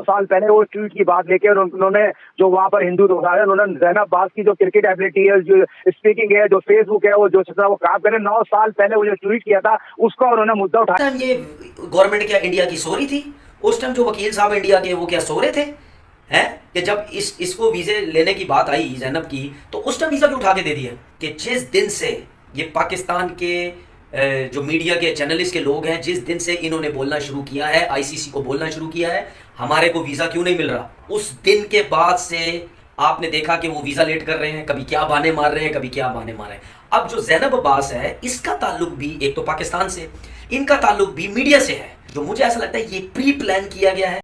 साल पहले वो ट्वीट की बात लेके, और उन्होंने जो वहाँ पर हिंदू उठा रहे, उन्होंने ज़ैनब अब्बास की जो क्रिकेट एबिलिटी है, जो स्पीकिंग है, जो फेसबुक है, वो जो वो काम करे, 9 साल पहले वो जो ट्वीट किया था उसका उन्होंने मुद्दा उठाया। ये गवर्नमेंट क्या इंडिया की सो रही थी उस टाइम? जो वकील साहब इंडिया के वो क्या सो रहे थे? हैं कि जब इसको वीजे लेने की बात आई ज़ैनब की, तो उस टाइम वीजा क्यों उठा के दे दिया? कि जिस दिन से ये पाकिस्तान के जो मीडिया के जर्नलिस्ट के लोग हैं, जिस दिन से इन्होंने बोलना शुरू किया है, आईसीसी को बोलना शुरू किया है हमारे को वीजा क्यों नहीं मिल रहा, उस दिन के बाद से आपने देखा कि वो वीजा लेट कर रहे हैं, कभी क्या बहाने मार रहे हैं, कभी क्या बहाने मार रहे हैं। अब जो ज़ैनब अब्बास है, इसका ताल्लुक भी एक तो पाकिस्तान से, इनका ताल्लुक भी मीडिया से है, जो मुझे ऐसा लगता है ये प्री प्लान किया गया है।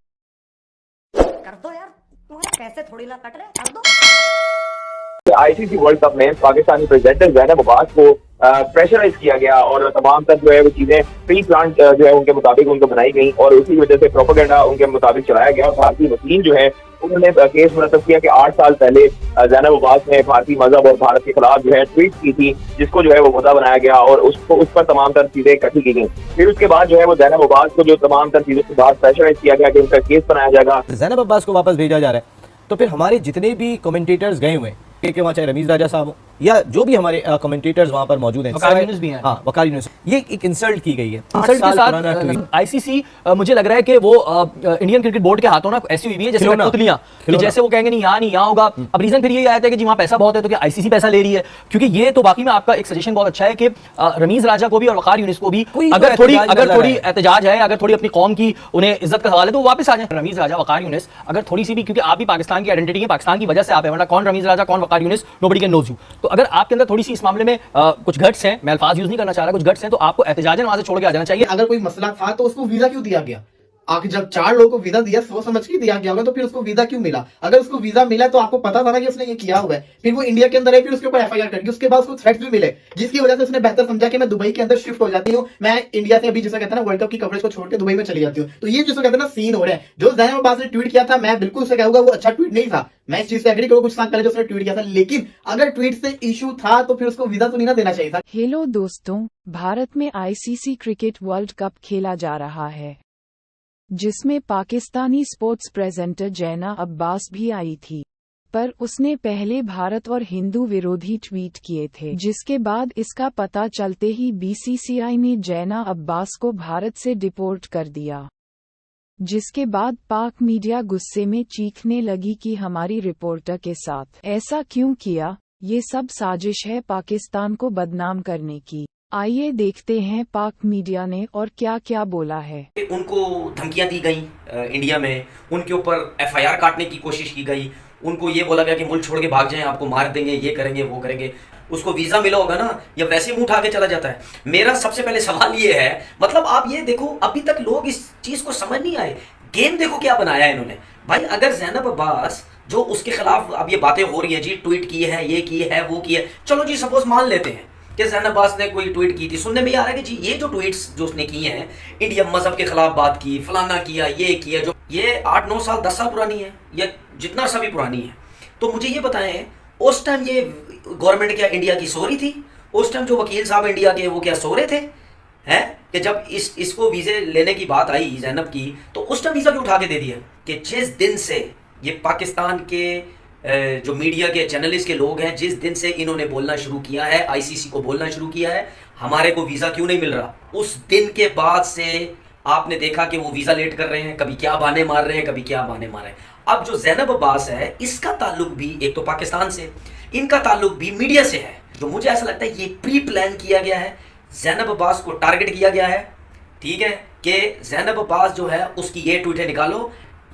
कर दो यार, तुम्हारे पैसे थोड़ी ना कट रहे, कर दो। आईसीसी वर्ल्ड कप में पाकिस्तानी प्रेसिडेंट ज़ैनब अब्बास को प्रेशराइज किया गया और तमाम तक जो है वो चीजें प्री प्लान जो है उनके मुताबिक उनको बनाई गई और उसी वजह से प्रोपेगेंडा उनके मुताबिक चलाया गया। भारतीय वकील जो है उन्होंने केस मुनतब किया कि 8 साल पहले ज़ैनब अब्बास ने भारतीय मजहब और भारत के खिलाफ जो है ट्वीट की थी, जिसको जो है वो मुद्दा बनाया गया और उसको उस पर तमाम तर चीजें इकट्ठी की गई। फिर उसके बाद जो है वो ज़ैनब अब्बास को जो तमाम तर चीजों के बाद प्रेशराइज किया गया कि उनका केस बनाया जाएगा। ज़ैनब अब्बास को वापस भेजा जा रहा है, तो फिर हमारे जितने भी कमेंटेटर्स गए हुए हैं, वहाँ चाहे रमीज राजा साहब हो या जो भी हमारे कमेंटेटर्स वहाँ पर मौजूद हैं, वकार यूनुस भी हैं। हाँ, वकार यूनुस, ये एक इंसल्ट की गई है। इंसल्ट के साथ आईसीसी मुझे लग रहा है कि वो इंडियन क्रिकेट बोर्ड के हाथों ना ऐसी हुई है जैसे कठपुतलियां, कि जैसे वो कहेंगे नहीं यहाँ होगा। अब रीजन फिर ये आया था कि जी वहाँ पैसा बहुत है, तो क्या आईसीसी पैसा ले रही है? क्योंकि ये तो बाकी में आपका एक सजेशन बहुत अच्छा है कि रमीज राजा को भी और वकार यूनुस को भी अगर थोड़ी एहतजाज है, अगर थोड़ी अपनी कौम की उन्हें इज्जत का सवाल है, तो वापस आ जाए। रमीज राजा, वकार यूनुस अगर थोड़ी सी भी, क्योंकि आप भी पाकिस्तान की आइडेंटिटी है, पाकिस्तान की वजह से आप है, वरना कौन रमीज राजा कौन Waqar Younis, nobody can knows you. तो अगर आपके अंदर थोड़ी सी इस मामले में कुछ गट्स हैं, मैं अल्फाज यूज नहीं करना चाह रहा, कुछ गट्स हैं, तो आपको एहतजाजन वहां से छोड़ के आ जाना चाहिए। अगर कोई मसला था तो उसको वीजा क्यों दिया गया? आखिर जब 4 लोगों को वीजा दिया, सोच समझ के दिया गया होगा, तो फिर उसको वीजा क्यों मिला? अगर उसको वीजा मिला तो आपको पता था ना कि उसने ये किया हुआ है, फिर वो इंडिया के अंदर है, फिर उसके ऊपर एफआईआर करके उसके बाद उसको थ्रेट्स भी मिले, जिसकी वजह से उसने बेहतर समझा कि मैं दुबई के अंदर शिफ्ट हो जाती हूँ, मैं इंडिया से अभी जिसे कहते हैं ना वर्ल्ड कप की कवरेज को छोड़ के दुबई में चली जाती हूँ। तो ये जिसे कहते हैं ना सीन हो रहा है। जो ज़ैनब अब्बास ने ट्वीट किया था, मैं बिल्कुल उसे कहूंगा वो अच्छा ट्वीट नहीं था, मैं इस चीज से एग्री करूँ कुछ साल पहले जो उसने ट्वीट किया था, लेकिन अगर ट्वीट से इशू था तो फिर उसको वीजा तो नहीं ना देना चाहिए था। हेलो दोस्तों, भारत में आईसीसी क्रिकेट वर्ल्ड कप खेला जा रहा है, जिसमें पाकिस्तानी स्पोर्ट्स प्रेजेंटर ज़ैनब अब्बास भी आई थी, पर उसने पहले भारत और हिंदू विरोधी ट्वीट किए थे, जिसके बाद इसका पता चलते ही बीसीसीआई ने ज़ैनब अब्बास को भारत से डिपोर्ट कर दिया, जिसके बाद पाक मीडिया गुस्से में चीखने लगी कि हमारी रिपोर्टर के साथ ऐसा क्यों किया, ये सब साजिश है पाकिस्तान को बदनाम करने की। आइए देखते हैं पाक मीडिया ने और क्या क्या बोला है। उनको धमकियां दी गई इंडिया में, उनके ऊपर एफआईआर काटने की कोशिश की गई, उनको ये बोला गया कि मुल्क छोड़ के भाग जाएं, आपको मार देंगे, ये करेंगे वो करेंगे। उसको वीजा मिला होगा ना, या वैसे मुंह उठा के चला जाता है। मेरा सबसे पहले सवाल ये है, मतलब आप ये देखो अभी तक लोग इस चीज को समझ नहीं आए। गेम देखो क्या बनाया है इन्होंने। भाई अगर ज़ैनब अब्बास जो उसके खिलाफ अब ये बातें हो रही है जी, ट्वीट की है, ये की है, वो की है, चलो जी सपोज मान लेते हैं कि ज़ैनब अब्बास ने कोई ट्वीट की थी, सुनने में आ रहा है कि जी ये जो ट्वीट्स जो उसने की हैं, इंडिया मजहब के खिलाफ बात की, फलाना किया, ये किया, जो ये 8-9 साल 10 साल पुरानी है या जितना सा भी पुरानी है। तो मुझे ये बताएं, उस टाइम ये गवर्नमेंट क्या इंडिया की सो रही थी? उस टाइम जो वकील साहब इंडिया के वो क्या सो रहे थे? हैं कि जब इसको वीजे लेने की बात आई ज़ैनब की, तो उस टाइम वीजा क्यों उठा के दे दिया? कि जिस दिन से ये पाकिस्तान के जो मीडिया के जर्नलिस्ट के लोग हैं, जिस दिन से इन्होंने बोलना शुरू किया है, आईसीसी को बोलना शुरू किया है हमारे को वीजा क्यों नहीं मिल रहा, उस दिन के बाद से आपने देखा कि वो वीजा लेट कर रहे हैं, कभी क्या बहाने मार रहे हैं, कभी क्या बहाने मार रहे हैं। अब जो ज़ैनब अब्बास है, इसका ताल्लुक भी एक तो पाकिस्तान से, इनका ताल्लुक भी मीडिया से है, जो मुझे ऐसा लगता है ये प्री प्लान किया गया है। ज़ैनब अब्बास को टारगेट किया गया है, ठीक है, कि ज़ैनब अब्बास जो है उसकी ये ट्वीटें निकालो,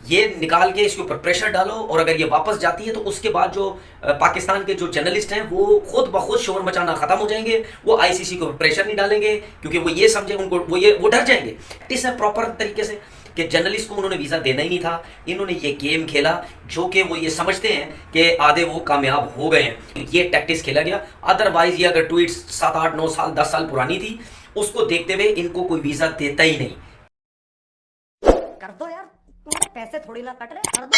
ये निकाल के इसके ऊपर प्रेशर डालो, और अगर ये वापस जाती है तो उसके बाद जो पाकिस्तान के जो जर्नलिस्ट हैं वो खुद ब खुद शोर मचाना खत्म हो जाएंगे, वो आईसीसी को प्रेशर नहीं डालेंगे, क्योंकि वो ये समझे उनको वो डर जाएंगे। इस प्रॉपर तरीके से कि जर्नलिस्ट को उन्होंने वीज़ा देना ही नहीं था, इन्होंने ये गेम खेला जो कि वो ये समझते हैं कि आधे वो कामयाब हो गए हैं, ये टैक्टिक्स खेला गया। अदरवाइज ये अगर ट्वीट्स 7-8-9 साल 10 साल पुरानी थी, उसको देखते हुए इनको कोई वीज़ा देता ही नहीं। कर दो यार, तुम्हारे पैसे थोड़ी ना कट रहे, कर दो।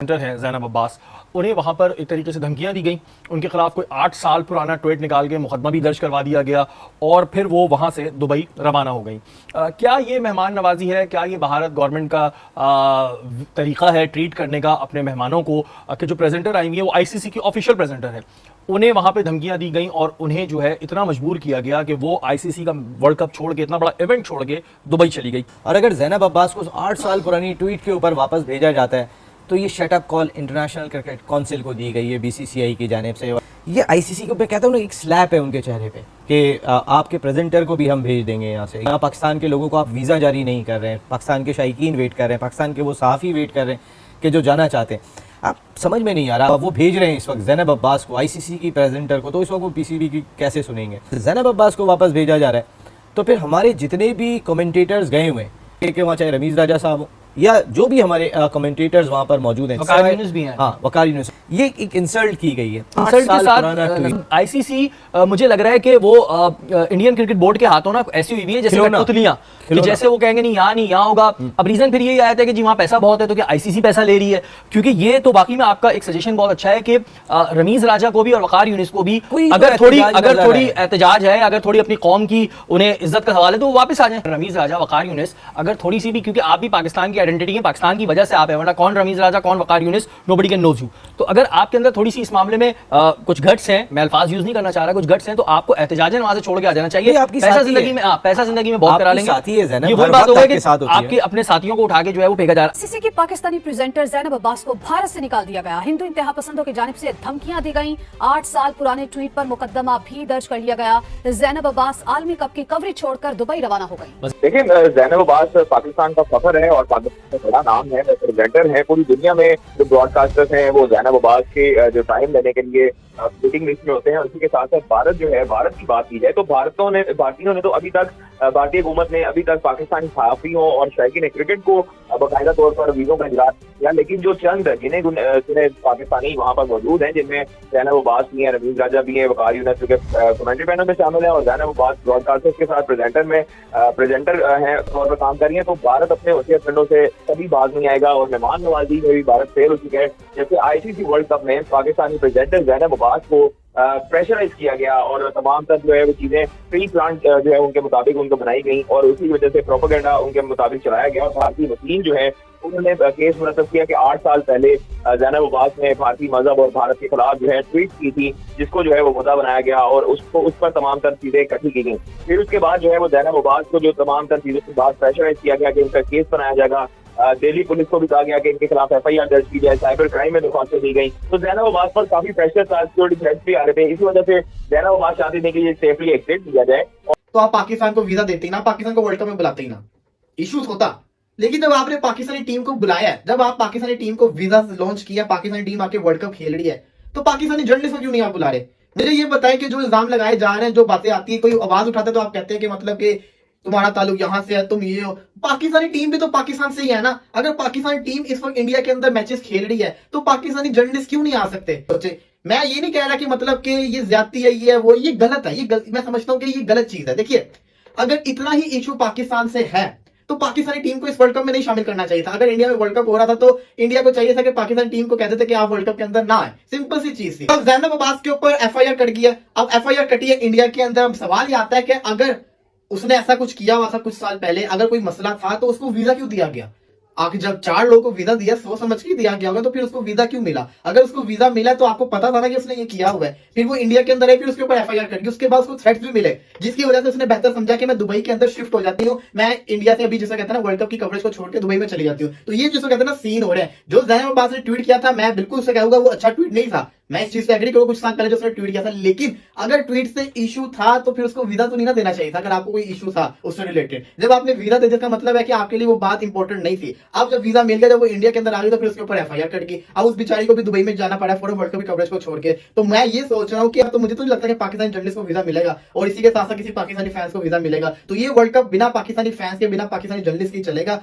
सेंटर हैं ज़ैनब अब्बास, उन्हें वहां पर एक तरीके से धमकियां दी गई, उनके खिलाफ कोई 8 साल पुराना ट्वीट निकाल के मुकदमा भी दर्ज करवा दिया गया और फिर वो वहां से दुबई रवाना हो गई। क्या ये मेहमान नवाजी है, क्या ये भारत गवर्नमेंट का तरीका है ट्रीट करने का अपने मेहमानों को, कि जो प्रेजेंटर आई हुई है वो आईसीसी की ऑफिशियल प्रेजेंटर है, उन्हें वहां पे धमकियां दी गई और उन्हें जो है इतना मजबूर किया गया कि वो आईसीसी का वर्ल्ड कप छोड़ के, इतना बड़ा इवेंट छोड़ के दुबई चली गई। और अगर ज़ैनब अब्बास को 8 साल पुरानी ट्वीट के ऊपर वापस भेजा जाता है तो ये shut up call international cricket council को दी गई है बीसीसीआई की जानिब से। ये आईसीसी को कहता हूँ ना, एक स्लैप है उनके चेहरे पे कि आपके प्रेजेंटर को भी हम भेज देंगे यहाँ से। यहाँ पाकिस्तान के लोगों को आप वीज़ा जारी नहीं कर रहे हैं, पाकिस्तान के शायकीन वेट कर रहे हैं, पाकिस्तान के वो सहाफ़ी वेट कर रहे हैं कि जो जाना चाहते हैं। आप समझ में नहीं आ रहा, वो भेज रहे हैं इस वक्त ज़ैनब अब्बास को, आईसीसी की प्रेजेंटर को, तो इस वक्त वो पीसीबी की कैसे सुनेंगे। ज़ैनब अब्बास को वापस भेजा जा रहा है तो फिर हमारे जितने भी कमेंटेटर्स गए हुए हैं, कि वहाँ चाहे रमीज़ राजा साहब हो या जो भी हमारे कमेंटेटर्स वहाँ पर मौजूद हैं, वकार यूनुस भी हैं। हाँ, वकार यूनुस, ये एक इंसल्ट की गई है। इंसल्ट के साथ आईसीसी मुझे लग रहा है कि वो इंडियन क्रिकेट बोर्ड के हाथों ना ऐसी हुई है जैसे कठपुतलियां, कि जैसे वो कहेंगे नहीं यहाँ नहीं यहाँ होगा। अब रीजन फिर यही आया था कि जी वहाँ पैसा बहुत है तो क्या आईसीसी पैसा ले रही है, क्योंकि ये तो बाकी में आपका एक सजेशन बहुत अच्छा है कि रमीज राजा को भी और वकार यूनुस को भी अगर थोड़ी एहतजाज है, अगर थोड़ी अपनी कौम की उन्हें इज्जत का सवाल है तो वो वापस आ जाए। रमीज राजा, वकार यूनुस अगर थोड़ी सी भी, क्योंकि आप भी पाकिस्तान की आइडेंटिटी है, पाकिस्तान की वजह से आप है, वरना कौन रमीज राजा कौन Waqar Younis, nobody can knows you. तो अगर आपके अंदर थोड़ी सी इस मामले में कुछ गट्स हैं, मैं अल्फाज यूज नहीं करना चाह रहा, कुछ गट्स हैं, तो आपको एहतजाजन वहां से छोड़ के आ जाना चाहिए। पैसा जिंदगी में बहुत करा लेंगे, ये वही बात हो गई कि आपके अपने साथियों को उठा के जो है वो फेंका जा रहा है। आईसीसी की पाकिस्तानी प्रेजेंटर ज़ैनब अब्बास को भारत से निकाल दिया गया। हिंदू इंतहा पसंदों की जानिब से धमकियां दी गईं। 8 साल पुराने ट्वीट पर मुकदमा भी दर्ज कर लिया गया। ज़ैनब अब्बास आलमी कप की कवरेज छोड़कर दुबई रवाना हो गई। देखिए, ज़ैनब अब्बास पाकिस्तान का फखर है और पाकिस्तान का बड़ा नाम है, प्रेजेंटर है। पूरी दुनिया में जो ब्रॉडकास्टर्स हैं वो ज़ैनब अब्बास के जो टाइम लेने के लिए मीटिंग लिस्ट में होते हैं। उसी के साथ साथ भारत जो है, भारत की बात की जाए तो भारतीयों ने तो अभी तक, भारतीय हुकूमत ने अभी तक पाकिस्तानी सहाफियों और शायकीन क्रिकेट को बाकायदा तौर पर वीजों का इजरार किया, लेकिन जो चंद जिन्हें पाकिस्तानी वहाँ पर मौजूद हैं, जिनमें ज़ैनब अब्बास भी हैं, रमीज राजा भी हैं, वकार यूनुस के कमेंट्री पैनल में शामिल है और ज़ैनब अब्बास ब्रॉडकास्टर्स के साथ प्रेजेंटर हैं तौर पर काम कर रही है, तो भारत अपने वसीयत खंडों से कभी बाज नहीं आएगा और मेहमान नवाजी में भी भारत फेल हो चुका है। जैसे आईसीसी वर्ल्ड कप में पाकिस्तानी प्रेजेंटर ज़ैनब अब्बास को प्रेशराइज किया गया और तमाम तक जो है वो चीजें प्री प्लान जो है उनके मुताबिक उनको बनाई गई और उसी वजह से प्रोपेगेंडा उनके मुताबिक चलाया गया। और भारतीय वकील जो है उन्होंने केस मुरतब किया कि 8 साल पहले ज़ैनब अब्बास ने भारतीय मजहब और भारत के खिलाफ जो है ट्वीट की थी, जिसको जो है वो मुद्दा बनाया गया और उस पर तमाम तर चीजें इकट्ठी की गई। फिर उसके बाद जो है वो ज़ैनब अब्बास को जो तमाम तर चीजों के बाद प्रेशराइज किया गया कि उनका केस बनाया जाएगा। दिल्ली पुलिस को भी कहा गया कि इनके खिलाफ FIR दर्ज की जाए, साइबर क्राइम में दरख्वास्तें दी गई। तो ज़ैनब अब्बास पर काफी प्रेशर था, सिक्योरिटी थ्रेट्स भी आ रहे थे। इसी वजह से ज़ैनब अब्बास चाहती थी कि ये सेफली एक्सिट दिया जाए। तो आप पाकिस्तान को वीजा देते ही ना, पाकिस्तान को वर्ल्ड कप में बुलाते ही ना, इश्यूज होता। लेकिन जब आपने पाकिस्तानी टीम को बुलाया है, जब आप पाकिस्तानी टीम को वीजा लॉन्च किया, पाकिस्तानी टीम आके वर्ल्ड कप खेल रही है, तो पाकिस्तानी जर्नलिस्ट को क्यों नहीं आप बुला रहे? मुझे ये बताएं कि जो इल्जाम लगाए जा रहे हैं, जो बातें आती है, कोई आवाज उठाता है तो आप कहते हैं कि मतलब कि तुम्हारा ताल्लुक यहाँ से है, तुम ये हो। पाकिस्तानी टीम भी तो पाकिस्तान से ही है ना। अगर पाकिस्तानी टीम इस वक्त इंडिया के अंदर मैचेस खेल रही है तो पाकिस्तानी जर्नलिस्ट क्यों नहीं आ सकते? सोचे, मैं ये नहीं कह रहा कि मतलब कि ये ज्यादती है, ये है वो, ये गलत है, मैं समझता हूँ कि ये गलत चीज है। देखिए, अगर इतना ही इशू पाकिस्तान से है तो पाकिस्तानी टीम को इस वर्ल्ड कप में नहीं शामिल करना चाहिए था। अगर इंडिया में वर्ल्ड कप हो रहा था तो इंडिया को चाहिए था कि पाकिस्तानी टीम को कहते थे कि आप वर्ल्ड कप के अंदर ना आए। सिंपल सी चीज थी। अब ज़ैनब अब्बास के ऊपर FIR कट गया। अब FIR कटी है इंडिया के अंदर। अब सवाल ये आता है कि अगर उसने ऐसा कुछ किया हुआ था कुछ साल पहले, अगर कोई मसला था तो उसको वीजा क्यों दिया गया? आखिर जब 4 लोगों को वीजा दिया, सोच समझ के दिया गया होगा, तो फिर उसको वीजा क्यों मिला? अगर उसको वीजा मिला तो आपको पता था ना कि उसने ये किया हुआ है, फिर वो इंडिया के अंदर है, फिर उसके ऊपर FIR कर दी, उसके बाद उसको थ्रेट्स भी मिले, जिसकी वजह से उसने बेहतर समझा कि मैं दुबई के अंदर शिफ्ट हो जाती हूँ, मैं इंडिया से अभी जैसा कहते हैं ना वर्ल्ड कप की कवरेज को छोड़ के दुबई में चली जाती हूँ। तो ये जिसको कहते हैं ना सीन हो रहे हैं। जो ज़ैनब अब्बास ने ट्वीट किया था, मैं बिल्कुल उससे कहूंगा वो अच्छा ट्वीट नहीं था, मैं इस चीज से एग्री करूंगा कुछ साल पहले जो उसने ट्वीट किया था, लेकिन अगर ट्वीट से इशू था तो फिर उसको वीजा तो नहीं ना देना चाहिए था। अगर आपको कोई इशू था उससे रिलेटेड, जब आपने वीजा दे दिया का मतलब है कि आपके लिए वो बात इंपॉर्टेंट नहीं थी। अब जब वीजा मिल गया, जब वो इंडिया के अंदर आ गई, तो फिर उसके ऊपर FIR कट गई। अब उस बेचारी को भी दुबई में जाना पड़ा फॉर वर्ल्ड कप की कवरेज को छोड़ के। तो मैं ये सोच रहा हूँ कि अब तो मुझे तो नहीं लगता कि पाकिस्तानी जर्नलिस्ट को वीजा मिलेगा और इसी के साथ साथ किसी पाकिस्तानी फैंस को वीजा मिलेगा। तो ये वर्ल्ड कप बिना पाकिस्तानी फैंस के, बिना पाकिस्तानी जर्नलिस्ट के चलेगा।